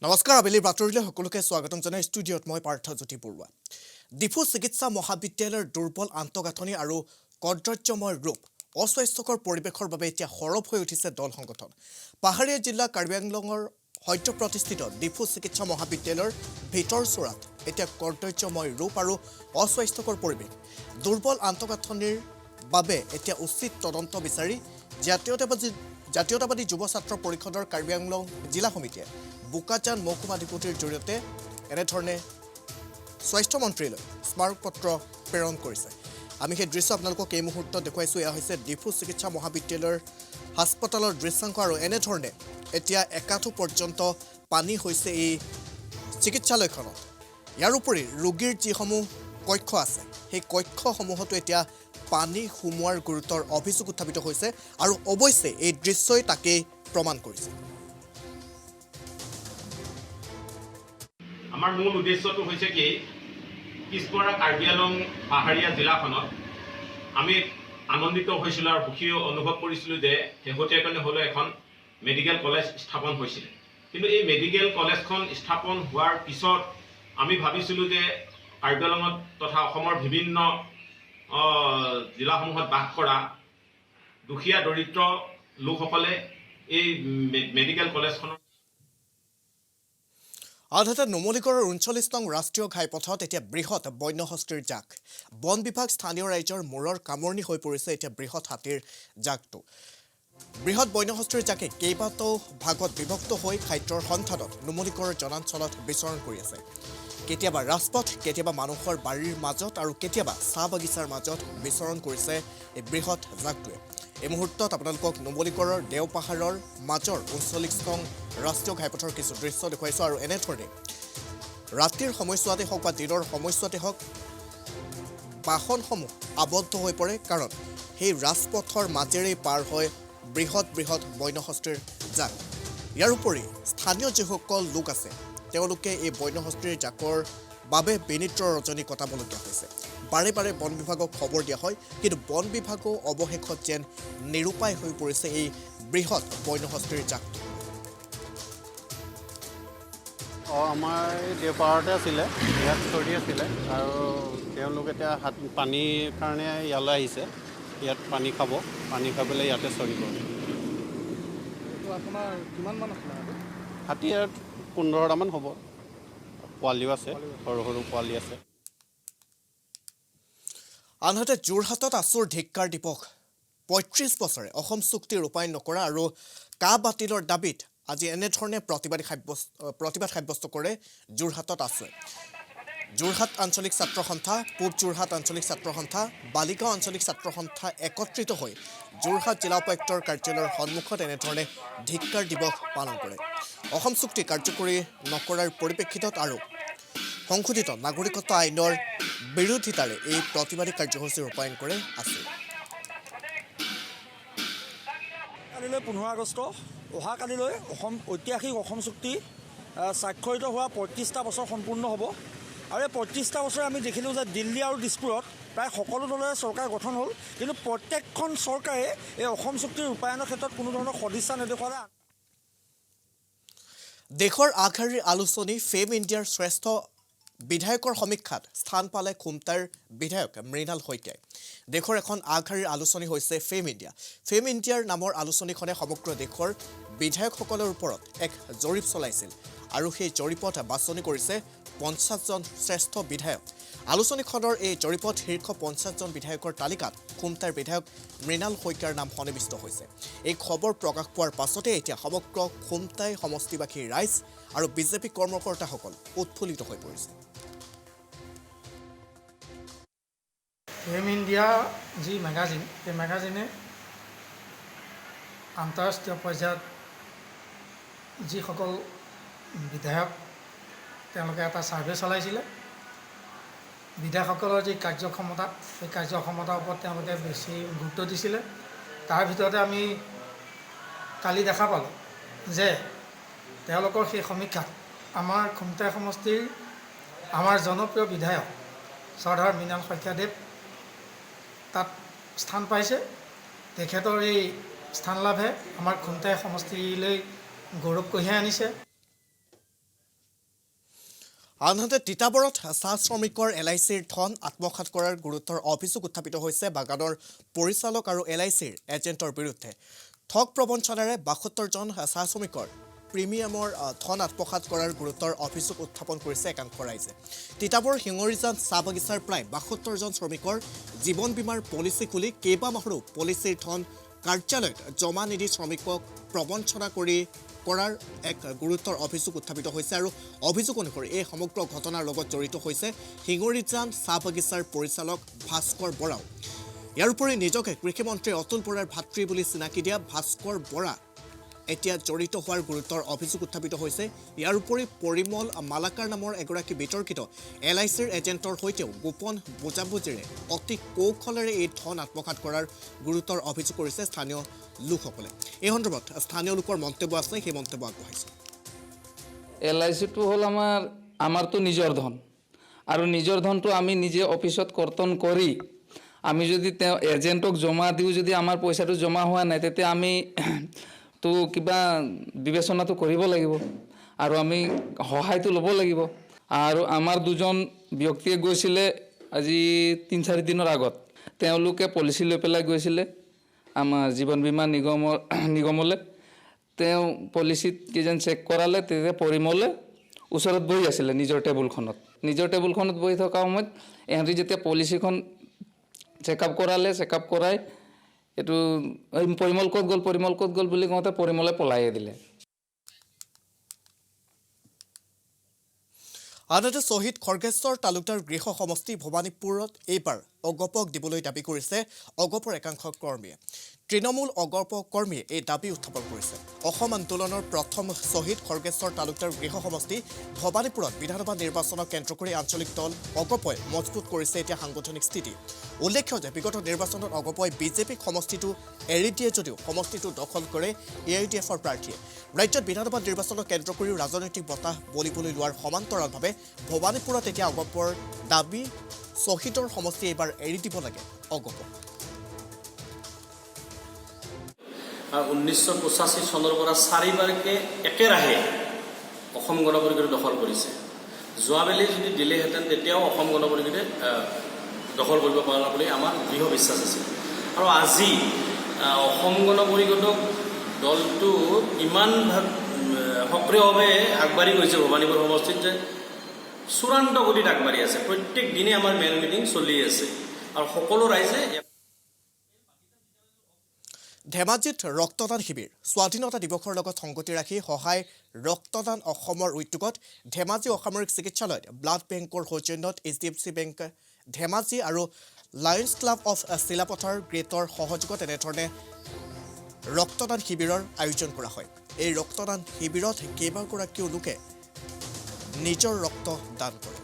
নমস্কাৰ আবেলিৰ বাতৰিলৈ সকলোকে স্বাগতম জনাই ষ্টুডিঅ'ত মই পাৰ্থজ্যোতি বৰুৱা। ডিফু চিকিৎসা মহাবিদ্যালয়ৰ দুৰ্বল আন্তঃগাঁথনি আৰু কদৰ্যময় ৰূপ অস্বাস্থ্যকৰ পৰিৱেশৰ বাবে এতিয়া সৰব হৈ উঠিছে দল সংগঠন। পাহাৰীয়া জিলা কাৰ্বি আংলঙৰ সদ্য প্ৰতিষ্ঠিত ডিফু চিকিৎসা মহাবিদ্যালয়ৰ ভিতৰ চোৰাত এতিয়া কদৰ্যময় ৰূপ আৰু অস্বাস্থ্যকৰ পৰিৱেশ। দুৰ্বল আন্তঃগাঁথনিৰ বাবে এতিয়া উচিত তদন্ত বিচাৰি জাতীয়তাবাদী যুৱ ছাত্ৰ পৰিষদৰ কাৰ্বি আংলং জিলা সমিতিয়ে বোকাজান মহকুমা ডিপুটিৰ জৰিয়তে এনেধৰণে স্বাস্থ্য মন্ত্ৰীলৈ স্মাৰকপত্ৰ প্ৰেৰণ কৰিছে। আমি সেই দৃশ্য আপোনালোকক এই মুহূৰ্তত দেখুৱাইছোঁ। এয়া হৈছে ডিফু চিকিৎসা মহাবিদ্যালয়ৰ হাস্পতালৰ দৃশ্যাংশ আৰু এনেধৰণে এতিয়া একাঠু পৰ্যন্ত পানী হৈছে এই চিকিৎসালয়খনত। ইয়াৰ উপৰি ৰোগীৰ যিসমূহ কক্ষ আছে সেই কক্ষসমূহতো এতিয়া পানী সোমোৱাৰ গুৰুতৰ অভিযোগ উত্থাপিত হৈছে আৰু অৱশ্যে এই দৃশ্যই তাকেই প্ৰমাণ কৰিছে। আমাৰ মূল উদ্দেশ্যটো হৈছে কি পিছপৰা কাৰ্বি আংলং পাহাৰীয়া জিলাখনত আমি আনন্দিত হৈছিলোঁ আৰু সুখী অনুভৱ কৰিছিলোঁ যে শেহতীয়াকৈ হ'লেও এখন মেডিকেল কলেজ স্থাপন হৈছিলে। কিন্তু এই মেডিকেল কলেজখন স্থাপন হোৱাৰ পিছত আমি ভাবিছিলোঁ যে কাৰ্বি আংলঙত তথা অসমৰ বিভিন্ন জিলাসমূহত বাস কৰা দুখীয়া দৰিদ্ৰ লোকসকলে এই মেডিকেল কলেজখনৰ আনহাতে নুমলীগড়ৰ ৩৯ নং ৰাষ্ট্ৰীয় ঘাইপথত এতিয়া বৃহৎ বন্যহস্তীৰ জাক। বন বিভাগ স্থানীয় ৰাইজৰ মূৰৰ কামৰণি হৈ পৰিছে এতিয়া বৃহৎ হাতীৰ জাকটো। বৃহৎ বন্যহস্তীৰ জাকে কেইবাটাও ভাগত বিভক্ত হৈ খাদ্যৰ সন্ধানত নুমলীগড়ৰ জনাঞ্চলত বিচৰণ কৰি আছে। কেতিয়াবা ৰাজপথ, কেতিয়াবা মানুহৰ বাৰীৰ মাজত আৰু কেতিয়াবা চাহ বাগিচাৰ মাজত বিচৰণ কৰিছে এই বৃহৎ জাকটোৱে। এই মুহূৰ্তত আপোনালোকক নুমলীগড়ৰ দেওপাহাৰৰ মাজৰ ৩৯ নং ৰাষ্ট্ৰীয় ঘাইপথৰ কিছু দৃশ্য দেখুৱাইছোঁ আৰু এনেধৰণে ৰাতিৰ সময়ছোৱাতে হওক বা দিনৰ সময়ছোৱাতে হওক বাহনসমূহ আবদ্ধ হৈ পৰে, কাৰণ সেই ৰাজপথৰ মাজেৰেই পাৰ হয় বৃহৎ বন্যহস্তীৰ জাক। ইয়াৰ উপৰি স্থানীয় যিসকল লোক আছে তেওঁলোকে এই বন্যহস্তীৰ জাকৰ বাবে বিনিদ্ৰ ৰজনী কটাবলগীয়া হৈছে। বাৰে বাৰে বন বিভাগক খবৰ দিয়া হয়, কিন্তু বন বিভাগো অৱশেষত যেন নিৰুপায় হৈ পৰিছে এই বৃহৎ বন্যহস্তীৰ জাকটো। আমাৰ দেওপাহাৰতে আছিলে, ইয়াত চৰি আছিলে আৰু তেওঁলোক এতিয়া পানীৰ কাৰণে ইয়ালৈ আহিছে। ইয়াত পানী খাব, পানী খাবলৈ ইয়াতে চৰিব। আপোনাৰ কিমানমান আছিলে হাতী ইয়াত ১৫টামান হ'ব। পোৱালিও আছে, সৰু পোৱালি আছে। আনহাতে যোৰহাটত আছুৰ ধিক্কাৰ দিৱস। ৩৫ বছৰে অসম চুক্তি ৰূপায়ণ নকৰা আৰু কা বাতিলৰ দাবীত আজি এনেধৰণে প্ৰতিবাদ সাব্যস্ত কৰে যোৰহাটত আছুৱে। যোৰহাট আঞ্চলিক ছাত্ৰ সন্থা, পূব যোৰহাট আঞ্চলিক ছাত্ৰ সন্থা, বালিগাঁও আঞ্চলিক ছাত্ৰ সন্থা একত্ৰিত হৈ যোৰহাট জিলা উপায়ুক্তৰ কাৰ্যালয়ৰ সন্মুখত এনেধৰণে ধিক্কাৰ দিৱস পালন কৰে। অসম চুক্তি কাৰ্যকৰী নকৰাৰ পৰিপ্ৰেক্ষিতত আৰু সংশোধিত নাগৰিকত্ব আইনৰ বিৰোধিতাৰে এই প্ৰতিবাদী কাৰ্যসূচী ৰূপায়ণ কৰে আছুৱে। কালিলৈ ১৫ আগষ্ট, অহাকালিলৈ ঐতিহাসিক অসম চুক্তি স্বাক্ষৰিত হোৱা ৩৫টা বছৰ সম্পূৰ্ণ হ'ব। আৰু এই ৩৫টা বছৰে আমি দেখিলোঁ যে দিল্লী আৰু দিছপুৰত প্ৰায় সকলো দলেৰে চৰকাৰ গঠন হ'ল, কিন্তু প্ৰত্যেকখন চৰকাৰে এই অসম চুক্তিৰ ৰূপায়ণৰ ক্ষেত্ৰত কোনো ধৰণৰ সদিচ্ছা নেদেখুৱালে। দেশৰ আগশাৰীৰ আলোচনী ফেম ইণ্ডিয়াৰ শ্ৰেষ্ঠ বিধায়কৰ সমীক্ষাত স্থান পালে খুমটাইৰ বিধায়ক মৃণাল শইকীয়াই। দেশৰ এখন আগশাৰীৰ আলোচনী হৈছে ফেম ইণ্ডিয়া। ফেম ইণ্ডিয়াৰ নামৰ আলোচনীখনে সমগ্ৰ দেশৰ বিধায়কসকলৰ ওপৰত এক জৰীপ চলাইছিল আৰু সেই জৰীপত বাছনি কৰিছে ৫০জন শ্ৰেষ্ঠ বিধায়ক। আলোচনীখনৰ এই জৰীপত শীৰ্ষ ৫০জন বিধায়কৰ তালিকাত খুমটাইৰ বিধায়ক মৃণাল শইকীয়াৰ নাম সন্নিৱিষ্ট হৈছে। এই খবৰ প্ৰকাশ পোৱাৰ পাছতে এতিয়া সমগ্ৰ খুমটাই সমষ্টিবাসী ৰাইজ আৰু বিজেপি কৰ্মকৰ্তাসকল উৎফুল্লিত হৈ পৰিছে। ফেম ইণ্ডিয়া যি মেগাজিন, এই মেগাজিনে আন্তঃৰাষ্ট্ৰীয় পৰ্যায়ত যিসকল বিধায়ক তেওঁলোকে এটা ছাৰ্ভে চলাইছিলে। বিধায়কসকলৰ যি কাৰ্যক্ষমতা, সেই কাৰ্যক্ষমতাৰ ওপৰত তেওঁলোকে বেছি গুৰুত্ব দিছিলে। তাৰ ভিতৰতে আমি কালি দেখা পালোঁ যে তেওঁলোকৰ সেই সমীক্ষাত আমাৰ খুমটাই সমষ্টিৰ আমাৰ জনপ্ৰিয় বিধায়ক চৰ্দাৰ মৃণাল শইকীয়াদেৱ তাত স্থান পাইছে। তেখেতৰ এই স্থান লাভে আমাৰ খুমটাই সমষ্টিলৈ গৌৰৱ কঢ়িয়াই আনিছে। আনহাতে তিতাবৰত চাহ শ্ৰমিকৰ LICৰ ধন আত্মসাৎ কৰাৰ গুৰুতৰ অভিযোগ উত্থাপিত হৈছে বাগানৰ পৰিচালক আৰু LICৰ এজেণ্টৰ বিৰুদ্ধে। ঠগ প্ৰবঞ্চনাৰে ৭২জন চাহ শ্ৰমিকৰ প্ৰিমিয়ামৰ ধন আত্মসাৎ কৰাৰ গুৰুতৰ অভিযোগ উত্থাপন কৰিছে একাংশ ৰাইজে। তিতাবৰ শিঙৰিজান চাহ বাগিচাৰ প্ৰায় ৭২জন শ্ৰমিকৰ জীৱন বীমাৰ পলিচি খুলি কেইবামাহৰো পলিচিৰ ধন কাৰ্যালয়ত জমা নিদি শ্ৰমিকক প্ৰবঞ্চনা কৰাৰ এক গুৰুতৰ অভিযোগ উত্থাপিত হৈছে আৰু অভিযোগ অনুসৰি এই সমগ্ৰ ঘটনাৰ লগত জড়িত হৈছে শিঙৰিজান চাহ বাগিচাৰ পৰিচালক ভাস্কৰ বৰাও। ইয়াৰ উপৰি নিজকে কৃষিমন্ত্ৰী অতুল বৰাৰ ভাতৃ বুলি চিনাকি দিয়া ভাস্কৰ বৰা এতিয়া জড়িত হোৱাৰ গুৰুতৰ অভিযোগ উত্থাপিত হৈছে। ইয়াৰ উপৰি পৰিমল মালাকাৰ নামৰ এগৰাকী বিতৰ্কিত LICৰ এজেণ্টৰ সৈতেও গোপন বুজাবুজিৰে অতি কৌশলেৰে এই ধন আত্মসাৎ কৰাৰ গুৰুতৰ অভিযোগ কৰিছে স্থানীয় লোকসকলে। এই সন্দৰ্ভত স্থানীয় লোকৰ মন্তব্য আছে, সেই মন্তব্য আগবঢ়াইছে। LICটো হ'ল আমাৰতো নিজৰ ধন আৰু নিজৰ ধনটো আমি নিজে অফিচত কৰ্তন কৰি আমি যদি তেওঁ এজেণ্টক জমা দিওঁ, যদি আমাৰ পইচাটো জমা হোৱা নাই তেতিয়া আমি তো কিবা বিবেচনাটো কৰিব লাগিব আৰু আমি সহায়টো ল'ব লাগিব। আৰু আমাৰ দুজন ব্যক্তিয়ে গৈছিলে আজি ৩-৪ দিনৰ আগত, তেওঁলোকে পলিচি লৈ পেলাই গৈছিলে আমাৰ জীৱন বীমা নিগমলৈ। তেওঁ পলিচিত কেইজন চেক কৰালে, তেতিয়া পৰিমলে ওচৰত বহি আছিলে নিজৰ টেবুলখনত বহি থকা সময়ত এহেঁতি যেতিয়া পলিচিখন চেকআপ কৰাই এইটো পৰিমল ক'ত গ'ল বুলি কওঁতে পৰিমলে পলাই দিলে। আনহাতে শ্বহীদ খৰ্গেশ্বৰ তালুকদাৰ গৃহ সমষ্টি ভৱানীপুৰত এইবাৰ অগপক দিবলৈ দাবী কৰিছে অগপৰ একাংশ কৰ্মীয়ে। তৃণমূল অগপ কৰ্মীয়ে এই দাবী উত্থাপন কৰিছে। অসম আন্দোলনৰ প্ৰথম শ্বহীদ খৰ্গেশ্বৰ তালুকদাৰ গৃহ সমষ্টি ভৱানীপুৰত বিধানসভা নিৰ্বাচনক কেন্দ্ৰ কৰি আঞ্চলিক দল অগপই মজবুত কৰিছে এতিয়া সাংগঠনিক স্থিতি। উল্লেখ্য যে বিগত নিৰ্বাচনত অগপই বিজেপিক সমষ্টিটো এৰি দিয়ে যদিও সমষ্টিটো দখল কৰে AIDFৰ প্ৰাৰ্থীয়ে। ৰাজ্যত বিধানসভা নিৰ্বাচনক কেন্দ্ৰ কৰিও ৰাজনৈতিক বতাহ বলিবলৈ লোৱাৰ সমান্তৰালভাৱে ভৱানীপুৰত এতিয়া অগপৰ দাবী শ্বহীদৰ সমষ্টি এইবাৰ এৰি দিব লাগে অগপক। 1985 চনৰ পৰা 4বাৰকৈ একেৰাহে অসম গণ পৰিষদে দখল কৰিছে। যোৱাবেলি যদি দিলেহেঁতেন তেতিয়াও অসম গণ পৰিষদে দখল কৰিব পৰা বুলি আমাৰ দৃঢ় বিশ্বাস আছিল। আৰু আজি অসম গণ পৰিষদক দলটো ইমান সক্ৰিয়ভাৱে আগবাঢ়ি গৈছে ভৱানীপুৰ সমষ্টিত যে চূড়ান্ত গতিত আগবাঢ়ি আছে। প্ৰত্যেক দিনে আমাৰ মেল মিটিং চলি আছে আৰু সকলো ৰাইজে। ধেমাজিত ৰক্তদান শিবিৰ স্বাধীনতা দিৱসৰ লগত সংগতি ৰাখি সহায় ৰক্তদান অসমৰ উদ্যোগত ধেমাজি অসামৰিক চিকিৎসালয়ত ব্লাড বেংকৰ সৌজন্যত HDFC বেংক ধেমাজি আৰু লায়ন্স ক্লাব অফ চিলাপথাৰ গ্ৰেটৰ সহযোগত এনেধৰণে ৰক্তদান শিবিৰৰ আয়োজন কৰা হয়। এই ৰক্তদান শিবিৰত কেইবাগৰাকীও লোকে নিজৰ ৰক্ত দান কৰে।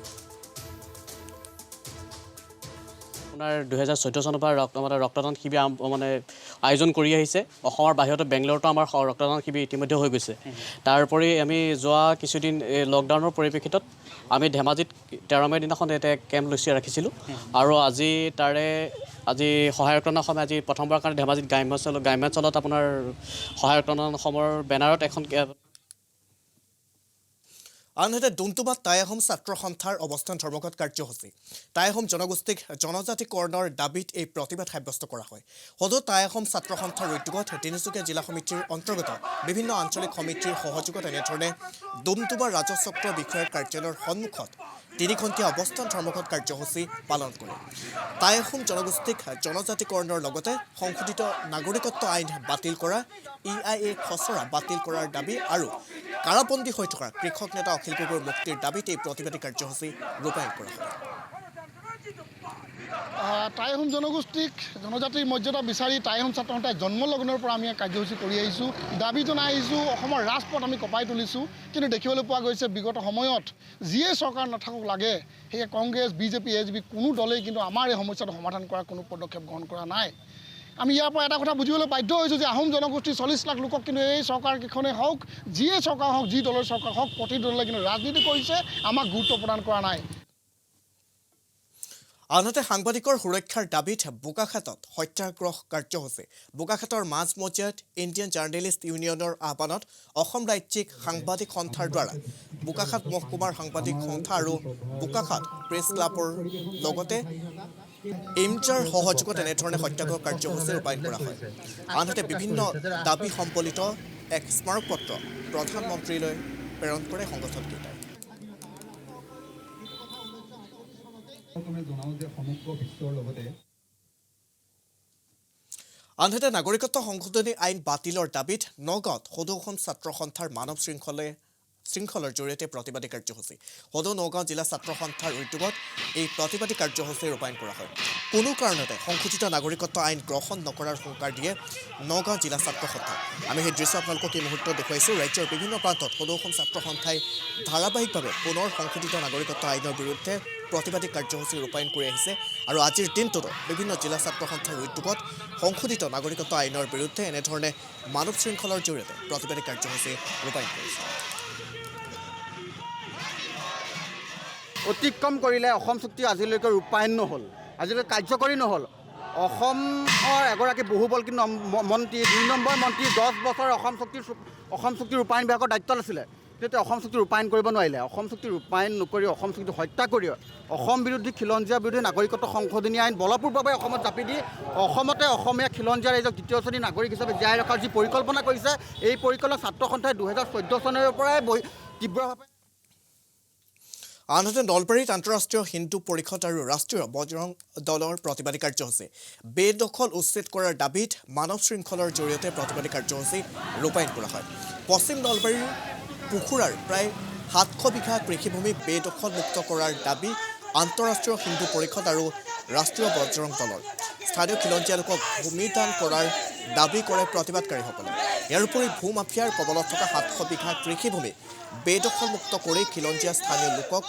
আপোনাৰ 2014 চনৰ পৰা ৰক্তদান শিবিৰ আয়োজন কৰি আহিছে। অসমৰ বাহিৰতো বেংগলোৰতো আমাৰ ৰক্তদান শিবিৰ ইতিমধ্যে হৈ গৈছে। তাৰোপৰি আমি যোৱা কিছুদিন লকডাউনৰ পৰিপ্ৰেক্ষিতত আমি ধেমাজিত 13 মে'ৰ দিনাখন এটা কেম্প ৰাখিছিলোঁ আৰু আজি সহায় ৰক্তদান অসমে আজি প্ৰথমবাৰৰ কাৰণে ধেমাজিত গ্ৰাম্যাঞ্চলত আপোনাৰ সহায় ৰক্তদান অসমৰ বেনাৰত এখন। আনহাতে ডুমডুমাত টাই আহোম ছাত্ৰ সন্থাৰ অৱস্থান ধৰ্মঘট কাৰ্যসূচী। টাই আহোম জনগোষ্ঠীক জনজাতিকৰণৰ দাবীত এই প্ৰতিবাদ সাব্যস্ত কৰা হয়। সদৌ টাই আহোম ছাত্ৰ সন্থাৰ উদ্যোগত তিনিচুকীয়া জিলা সমিতিৰ অন্তৰ্গত বিভিন্ন আঞ্চলিক সমিতিৰ সহযোগত এনেধৰণে ডুমডুমা ৰাজচক্ৰ বিষয়াৰ কাৰ্যালয়ৰ সন্মুখত 3 ঘণ্টীয়া অৱস্থান ধৰ্মঘট কাৰ্যসূচী পালন কৰে। টাই আহোম জনগোষ্ঠীক জনজাতিকৰণৰ লগতে সংশোধিত নাগৰিকত্ব আইন বাতিল কৰা, EIA খচৰা বাতিল কৰাৰ দাবী আৰু কাৰাবন্দী হৈ থকা কৃষক নেতা অখিল গগৈৰ মুক্তিৰ দাবীত এই প্ৰতিবাদী কাৰ্যসূচী ৰূপায়ণ কৰা হয়। টাই আহোম জনগোষ্ঠীক জনজাতিৰ মৰ্যাদা বিচাৰি টাই আহোম ছাত্ৰ সন্থাই জন্মলগ্নৰ পৰা আমি কাৰ্যসূচী কৰি আহিছোঁ, দাবী জনাই আহিছোঁ। অসমৰ ৰাজপথ আমি কঁপাই তুলিছোঁ। কিন্তু দেখিবলৈ পোৱা গৈছে বিগত সময়ত যিয়ে চৰকাৰ নাথাকক লাগে, সেয়ে কংগ্ৰেছ, BJP, AJP কোনো দলেই কিন্তু আমাৰ এই সমস্যাটো সমাধান কৰাৰ কোনো পদক্ষেপ গ্ৰহণ কৰা নাই। আমি ইয়াৰ পৰা এটা কথা বুজিবলৈ বাধ্য হৈছোঁ যে আহোম জনগোষ্ঠীৰ 40 লাখ লোকক কিন্তু এই চৰকাৰকেইখনে হওক, যিয়ে চৰকাৰ হওক, যি দলৰ চৰকাৰ হওক, প্ৰতি দলে কিন্তু ৰাজনীতি কৰিছে, আমাক গুৰুত্ব প্ৰদান কৰা নাই। আনহাতে সাংবাদিকৰ সুৰক্ষাৰ দাবীত বোকাখাতত সত্যাগ্ৰহ কাৰ্যসূচী বোকাখাতৰ মাজমজিয়াত ইণ্ডিয়ান জাৰ্নেলিষ্ট ইউনিয়নৰ আহ্বানত অসম ৰাজ্যিক সাংবাদিক সন্থাৰ দ্বাৰা বোকাখাত মহকুমাৰ সাংবাদিক সন্থা আৰু বোকাখাত প্ৰেছ ক্লাবৰ লগতে ইমজাৰ সহযোগত এনেধৰণে সত্যাগ্ৰহ কাৰ্যসূচী ৰূপায়ণ কৰা হয় আনহাতে বিভিন্ন দাবী সম্বলিত এক স্মাৰকপত্ৰ প্ৰধানমন্ত্ৰীলৈ প্ৰেৰণ কৰে সংগঠনকেইটাই আনহাতে নাগৰিকত্ব সংশোধনী আইন বাতিলৰ দাবীত নগাঁৱত সদৌ অসম ছাত্ৰ সন্থাৰ মানৱ শৃংখলৰ জৰিয়তে প্ৰতিবাদী কাৰ্যসূচী সদৌ নগাঁও জিলা ছাত্ৰ সন্থাৰ উদ্যোগত এই প্ৰতিবাদী কাৰ্যসূচী ৰূপায়ণ কৰা হয় কোনো কাৰণতে সংশোধিত নাগৰিকত্ব আইন গ্ৰহণ নকৰাৰ হুংকাৰ দিয়ে নগাঁও জিলা ছাত্ৰ সন্থা আমি সেই দৃশ্য আপোনালোকক এই মুহূৰ্তত দেখুৱাইছোঁ ৰাজ্যৰ বিভিন্ন প্ৰান্তত সদৌ অসম ছাত্ৰ সন্থাই ধাৰাবাহিকভাৱে পুনৰ সংশোধিত নাগৰিকত্ব আইনৰ বিৰুদ্ধে প্ৰতিবাদী কাৰ্যসূচী ৰূপায়ণ কৰি আহিছে আৰু আজিৰ দিনটোতো বিভিন্ন জিলা ছাত্ৰ সন্থাৰ উদ্যোগত সংশোধিত নাগৰিকত্ব আইনৰ বিৰুদ্ধে এনেধৰণে মানৱ শৃংখলৰ জৰিয়তে প্ৰতিবাদী কাৰ্যসূচী ৰূপায়ণ কৰিছে অতিক্ৰম কৰিলে অসম চুক্তি আজিলৈকে ৰূপায়ণ নহ'ল আজিলৈকে কাৰ্যকৰী নহ'ল অসমৰ এগৰাকী বহুবল্কী মন্ত্ৰী 2 নম্বৰ মন্ত্ৰী 10 বছৰ অসম চুক্তি ৰূপায়ণ বিভাগৰ দায়িত্বত আছিলে তেতিয়া অসম চুক্তি ৰূপায়ণ কৰিব নোৱাৰিলে অসম চুক্তি ৰূপায়ণ নকৰি অসম চুক্তি হত্যা কৰি অসম বিৰোধী খিলঞ্জীয়া বিৰোধী নাগৰিকত্ব সংশোধনী আইন বলপূৰ্বভাৱে অসমত জাপি দি অসমতে অসমীয়া খিলঞ্জীয়া ৰাইজক দ্বিতীয় শ্ৰেণীৰ নাগৰিক হিচাপে জীয়াই ৰখাৰ যি পৰিকল্পনা কৰিছে এই পৰিকল্পনা ছাত্ৰ সন্থাই 2014 চনৰ পৰাই তীব্ৰভাৱে আনহাতে নলবাৰীত আন্তঃৰাষ্ট্ৰীয় হিন্দু পৰিষদ আৰু ৰাষ্ট্ৰীয় বজৰং দলৰ প্ৰতিবাদী কাৰ্যসূচী বেদখল উচ্ছেদ কৰাৰ দাবীত মানৱ শৃংখলৰ জৰিয়তে প্ৰতিবাদী কাৰ্যসূচী ৰূপায়ণ কৰা হয় পশ্চিম নলবাৰীৰ পুখুৰাৰ প্ৰায় 700 বিঘা কৃষিভূমি বেদখল মুক্ত কৰাৰ দাবী আন্তঃৰাষ্ট্ৰীয় হিন্দু পৰিষদ আৰু ৰাষ্ট্ৰীয় বজৰং দলৰ স্থানীয় খিলঞ্জীয়া লোকক ভূমি দান কৰাৰ দাবী কৰে প্ৰতিবাদকাৰীসকলে ইয়াৰ উপৰি ভূমাফিয়াৰ কবলত থকা 700 বিঘা কৃষিভূমি বেদখল মুক্ত কৰি খিলঞ্জীয়া স্থানীয় লোকক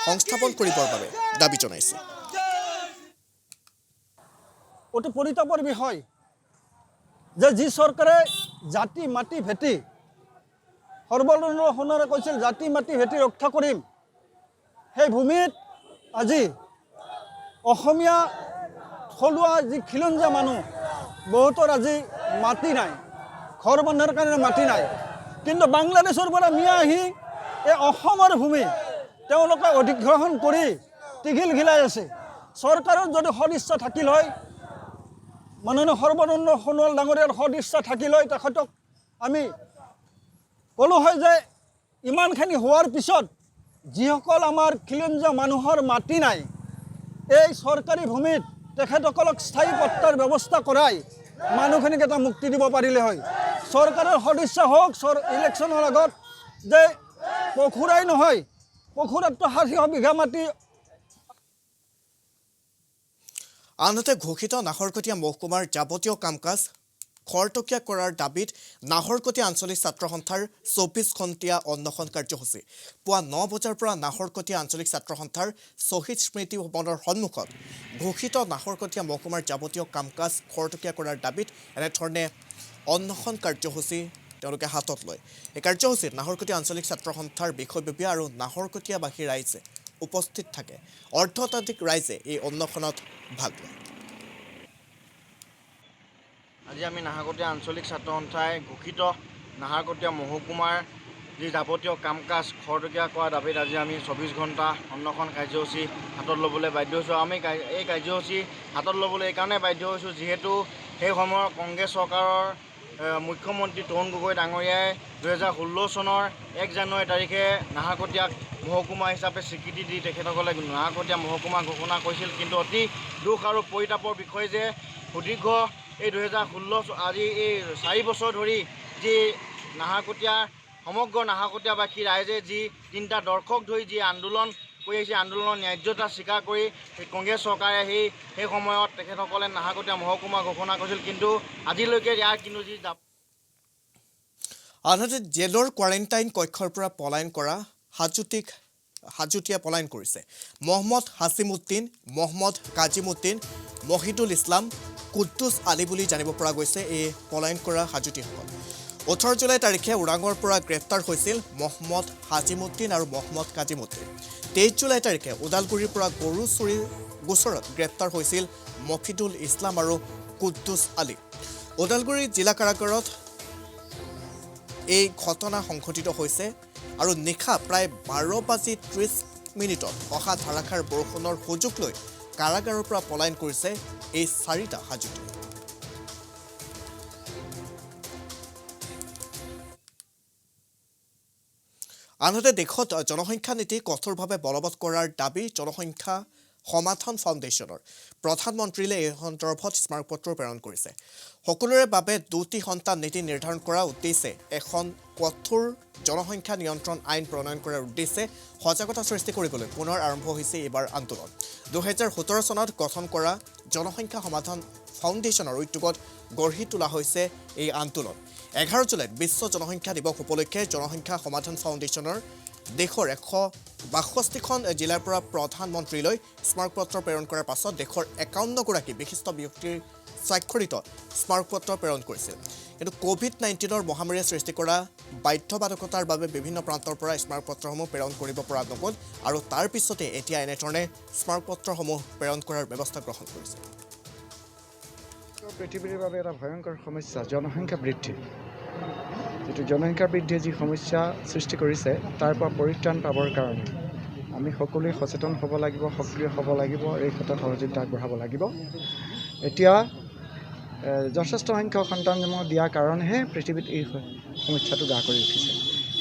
সংস্থাপন কৰিবৰ বাবে দাবী জনাইছে অতি পৰিতাপৰ বিষয় যে যি চৰকাৰে জাতি মাটি ভেটি সৰ্বদলীয় সোণেৰে কৈছিল জাতি মাটি ভেটি ৰক্ষা কৰিম সেই ভূমিত আজি অসমীয়া থলুৱা যি খিলঞ্জীয়া মানুহ বহুতৰ আজি মাটি নাই ঘৰ বন্ধৰ কাৰণে মাটি নাই কিন্তু বাংলাদেশৰ পৰা মিয়া আহি এই অসমৰ ভূমি তেওঁলোকে অধিগ্ৰহণ কৰি টিঘিল ঘিলাই আছে চৰকাৰৰ যদি সদিচ্ছা থাকিল হয় মাননীয় সৰ্বানন্দ সোণোৱাল ডাঙৰীয়াৰ সদিচ্ছা থাকিল হয় তেখেতক আমি ক'লো হয় যে ইমানখিনি হোৱাৰ পিছত যিসকল আমাৰ খিলঞ্জীয়া মানুহৰ মাটি নাই এই চৰকাৰী ভূমিত তেখেতসকলক স্থায়ী পট্টাৰ ব্যৱস্থা কৰাই মানুহখিনিক এটা মুক্তি দিব পাৰিলে হয় চৰকাৰৰ সদিচ্ছা হওক ইলেকশ্যনৰ আগত যে পখুৰাই নহয় পখুৰাততো 60 বিঘা মাটি আনহাতে ঘোষিত নাহৰকটীয়া মহকুমাৰ যাৱতীয় কাম কাজ খৰতকীয়া কৰাৰ দাবীত নাহৰকটীয়া আঞ্চলিক ছাত্ৰ সন্থাৰ 24 ঘণ্টীয়া অন্বেষণ কাৰ্যসূচী পুৱা 9 বজাৰ পৰা নাহৰকটীয়া আঞ্চলিক ছাত্ৰ সন্থাৰ শ্বহীদ স্মৃতি ভৱনৰ সন্মুখত ঘোষিত নাহৰকটীয়া মহকুমাৰ যাৱতীয় কাম কাজ খৰতকীয়া কৰাৰ দাবীত এনেধৰণে অন্বেষণ কাৰ্যসূচী তেওঁলোকে হাতত লয় এই কাৰ্যসূচীত নাহৰকটীয়া আঞ্চলিক ছাত্ৰ সন্থাৰ বিষয়ববীয়া আৰু নাহৰকটীয়াবাসী ৰাইজে উপস্থিত থাকে অৰ্ধশতাধিক ৰাইজে এই অন্বেষণত ভাগ লয় আজি আমি নাহৰকটীয়া আঞ্চলিক ছাত্ৰ সন্থাই ঘোষিত নাহৰকটীয়া মহকুমাৰ যি যাৱতীয় কাম কাজ খৰতকীয়া কৰা দাবীত আজি আমি 24 ঘণ্টা অন্বেষণ কাৰ্যসূচী হাতত ল'বলৈ বাধ্য হৈছোঁ আমি এই কাৰ্যসূচী হাতত ল'বলৈ এইকাৰণে বাধ্য হৈছোঁ যিহেতু সেই সময়ৰ কংগ্ৰেছ চৰকাৰৰ মুখ্যমন্ত্ৰী তৰুণ গগৈ ডাঙৰীয়াই 2016 চনৰ 1 জানুৱাৰী তাৰিখে নাহৰকটীয়াক মহকুমা হিচাপে স্বীকৃতি দি তেখেতসকলে নাহৰকটীয়া মহকুমা ঘোষণা কৰিছিল কিন্তু অতি দুখ আৰু পৰিতাপৰ বিষয় যে সুদীৰ্ঘ এই 2016 আজি এই 4 বছৰ ধৰি যি নাহৰকটীয়া সমগ্ৰ নাহৰকটীয়াবাসী ৰাইজে যি 3টা দৰ্শক ধৰি যি আন্দোলন কৰি আহিছে আন্দোলনৰ ন্যায্যতা স্বীকাৰ কৰি সেই কংগ্ৰেছ চৰকাৰে সেই সময়ত তেখেতসকলে নাহৰকটীয়া মহকুমা ঘোষণা কৰিছিল কিন্তু আজিলৈকে ইয়াৰ কিন্তু যি আনহাতে জেলৰ কোৱাৰেণ্টাইন কক্ষৰ পৰা পলায়ন কৰা হাজোতীয়া পলায়ন কৰিছে মহম্মদ হাছিমুদ্দিন মহম্মদ কাজিমুদ্দিন মহিদুল ইছলাম কুদ্দুছ আলী বুলি জানিব পৰা গৈছে এই পলায়ন কৰা হাজোতীসকল 18 জুলাই তাৰিখে ওৰাঙৰ পৰা গ্ৰেপ্তাৰ হৈছিল মহম্মদ হাজিমুদ্দিন আৰু মহম্মদ কাজিমুদ্দিন 23 জুলাই তাৰিখে ওদালগুৰিৰ পৰা গৰু চুৰি গোচৰত গ্ৰেপ্তাৰ হৈছিল মফিদুল ইছলাম আৰু কুদ্দুছ আলী ওদালগুৰি জিলা কাৰাগাৰত এই ঘটনা সংঘটিত হৈছে আৰু নিশা প্ৰায় 12:30 অহা ধাৰাসাৰ বৰষুণৰ সুযোগ লৈ কাৰাগাৰৰ পৰা পলায়ন কৰিছে এই 4টা হাজোতি আনহাতে দেশত জনসংখ্যা নীতি কঠোৰভাৱে বলবৎ কৰাৰ দাবী জনসংখ্যা সমাধান ফাউণ্ডেশ্যনৰ প্ৰধানমন্ত্ৰীলে এই সন্দৰ্ভত স্মাৰকপত্ৰ প্ৰেৰণ কৰিছে সকলোৰে বাবে দুটি সন্তান নীতি নিৰ্ধাৰণ কৰাৰ উদ্দেশ্যে এখন কঠোৰ জনসংখ্যা নিয়ন্ত্ৰণ আইন প্ৰণয়ন কৰাৰ উদ্দেশ্যে সজাগতা সৃষ্টি কৰিবলৈ পুনৰ আৰম্ভ হৈছে এইবাৰ আন্দোলন 2017 চনত গঠন কৰা জনসংখ্যা সমাধান ফাউণ্ডেশ্যনৰ উদ্যোগত গঢ়ি তোলা হৈছে এই আন্দোলন 11 জুলাইত বিশ্ব জনসংখ্যা দিৱস উপলক্ষে জনসংখ্যা সমাধান ফাউণ্ডেশ্যনৰ দেশৰ 162খন জিলাৰ পৰা প্ৰধানমন্ত্ৰীলৈ স্মাৰকপত্ৰ প্ৰেৰণ কৰাৰ পাছত দেশৰ 51 গৰাকী বিশিষ্ট ব্যক্তিৰ স্বাক্ষৰিত স্মাৰকপত্ৰ প্ৰেৰণ কৰিছিল কিন্তু কোভিড-19ৰ মহামাৰীয়ে সৃষ্টি কৰা বাধ্যবাধকতাৰ বাবে বিভিন্ন প্ৰান্তৰ পৰা স্মাৰকপত্ৰসমূহ প্ৰেৰণ কৰিব পৰা নগ'ল আৰু তাৰ পিছতে এতিয়া এনেধৰণে স্মাৰকপত্ৰসমূহ প্ৰেৰণ কৰাৰ ব্যৱস্থা গ্ৰহণ কৰিছে পৃথিৱীৰ বাবে এটা ভয়ংকৰ সমস্যা জনসংখ্যা বৃদ্ধি যেটো জনসংখ্যা বৃদ্ধিয়ে যি সমস্যা সৃষ্টি কৰিছে তাৰ পৰা পৰিত্ৰাণ পাবৰ কাৰণে আমি সকলোৱে সচেতন হ'ব লাগিব সক্ৰিয় হ'ব লাগিব এই ক্ষেত্ৰত সহযোগিতা আগবঢ়াব লাগিব এতিয়া যথেষ্ট সংখ্যক সন্তান জন্ম দিয়াৰ কাৰণেহে পৃথিৱীত এই সমস্যাটো গা কৰি উঠিছে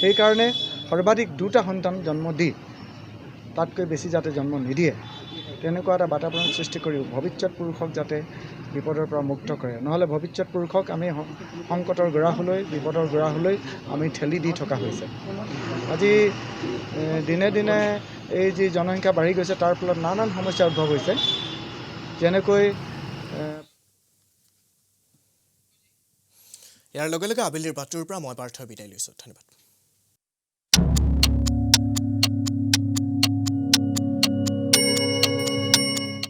সেইকাৰণে সৰ্বাধিক 2টা সন্তান জন্ম দি তাতকৈ বেছি যাতে জন্ম নিদিয়ে তেনেকুৱা এটা বাতাবৰণ সৃষ্টি কৰি ভৱিষ্যত পুৰুষক যাতে বিপদৰ পৰা মুক্ত কৰে নহলে ভৱিষ্যত পুৰুষক আমি সংকটৰ গৰাহলৈ বিপদৰ গৰাহলৈ আমি ঠেলি দি থকা হৈছে আজি দিনে দিনে এই যি জনসংখ্যা বাঢ়ি গৈছে তাৰ ফলত নানান সমস্যা উদ্ভৱ হৈছে যেনেকৈ ইয়াৰ লগে লগে আবেলিৰ বাতৰিৰ পৰা মই পাৰ্থ বিদায় লৈছোঁ ধন্যবাদ